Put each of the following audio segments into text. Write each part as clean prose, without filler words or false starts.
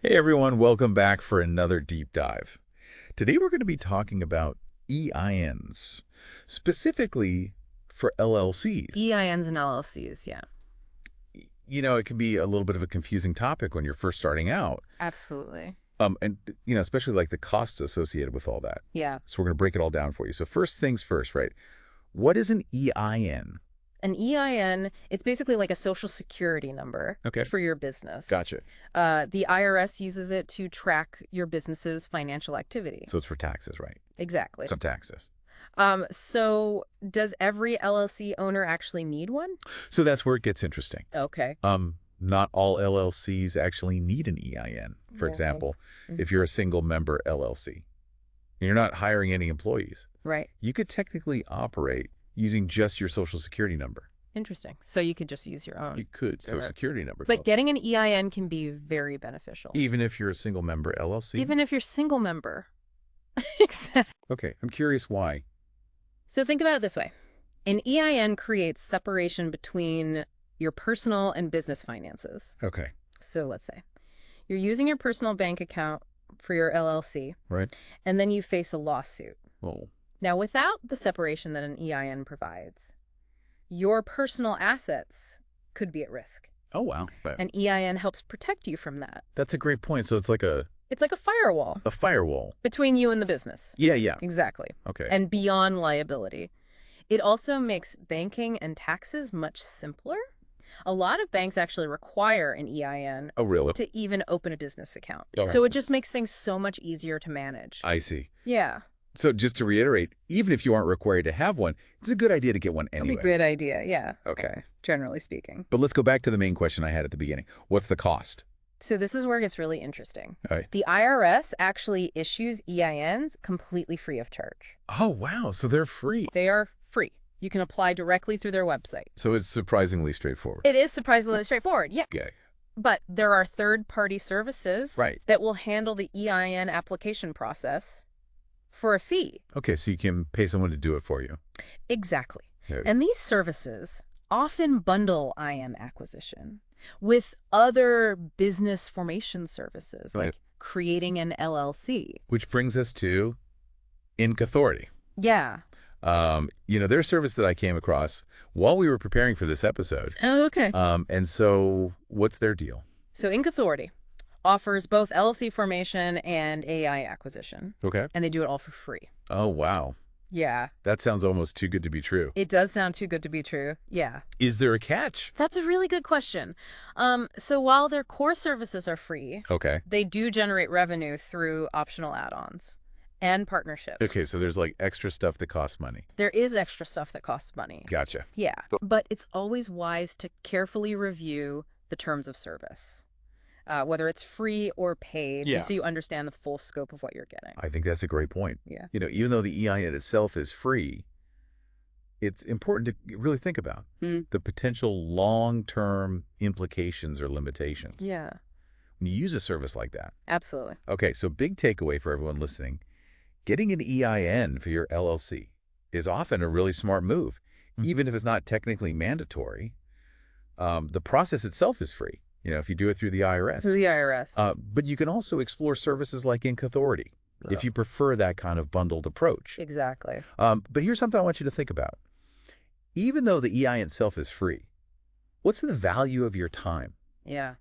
Hey everyone, welcome back for another deep dive. Today we're going to be talking about EINs, specifically for LLCs. EINs and LLCs, yeah. It can be a little bit of a confusing topic when you're first starting out. Absolutely. Especially like the costs associated with all that. Yeah. So we're going to break it all down for you. So first things first, right? What is an EIN? An EIN, it's basically like a social security number Okay. for your business. Gotcha. The IRS uses it to track your business's financial activity. So it's for taxes, right? Exactly. Some taxes. So does every LLC owner actually need one? So that's where it gets interesting. Okay. Not all LLCs actually need an EIN. For Okay. example, if you're a single member LLC, and you're not hiring any employees, Right. you could technically operate using just your social security number. Interesting. So you could just use your own. You could, Sure. social security number. But getting an EIN can be very beneficial. Even if you're a single member LLC? Even if you're single member. Exactly. Okay, I'm curious why. So think about it this way. An EIN creates separation between your personal and business finances. Okay, So let's say you're using your personal bank account for your LLC, right. and then you face a lawsuit. Well, Now, without the separation that an EIN provides, your personal assets could be at risk. oh wow. An EIN helps protect you from that. That's a great point. So it's like It's like a firewall a firewall. between you and the business. Yeah. Exactly. Okay. And beyond liability. It also makes banking and taxes much simpler. A lot of banks actually require an EIN Oh, really? to even open a business account. All right. So it just makes things so much easier to manage. I see. Yeah. So just to reiterate, even if you aren't required to have one, it's a good idea to get one That'd anyway. be a great idea. Yeah. Okay. Generally speaking. But let's go back to the main question I had at the beginning. What's the cost? So this is where it gets really interesting. All right. The IRS actually issues EINs completely free of charge. Oh, wow. So they're free. They are free. You can apply directly through their website. So it's surprisingly straightforward. It is surprisingly straightforward. Yeah. Okay. But there are third-party services Right. that will handle the EIN application process for a fee. Okay, so you can pay someone to do it for you. Exactly. Yeah. And these services often bundle IM acquisition with other business formation services, Right. like creating an LLC. Which brings us to Inc. Authority. Yeah. Their service that I came across while we were preparing for this episode. Oh, okay. And so what's their deal? So Inc. Authority offers both LLC formation and AI acquisition, Okay. and they do it all for free. Oh, wow. Yeah. That sounds almost too good to be true. It does sound too good to be true. Yeah. Is there a catch? That's a really good question. So while their core services are free, Okay. they do generate revenue through optional add-ons and partnerships. Okay, so there's like extra stuff that costs money. There is extra stuff that costs money. Gotcha. Yeah, but it's always wise to carefully review the terms of service, whether it's free or paid, Yeah. just so you understand the full scope of what you're getting. I think that's a great point. Yeah. Even though the EIN itself is free, it's important to really think about the potential long-term implications or limitations Yeah, when you use a service like that. absolutely. Okay, so big takeaway for everyone listening. Getting an EIN for your LLC is often a really smart move, even if it's not technically mandatory. The process itself is free, if you do it through the IRS. Through the IRS. But you can also explore services like Inc. Authority if you prefer that kind of bundled approach. Exactly. But here's something I want you to think about. Even though the EIN itself is free, what's the value of your time? Yeah,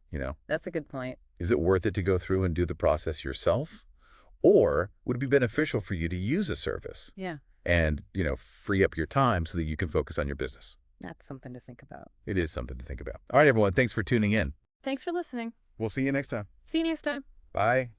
that's a good point. Is it worth it to go through and do the process yourself? Or would it be beneficial for you to use a service Yeah, and, free up your time so that you can focus on your business? that's something to think about. It is something to think about. All right, everyone. Thanks for tuning in. Thanks for listening. We'll see you next time. See you next time. Bye.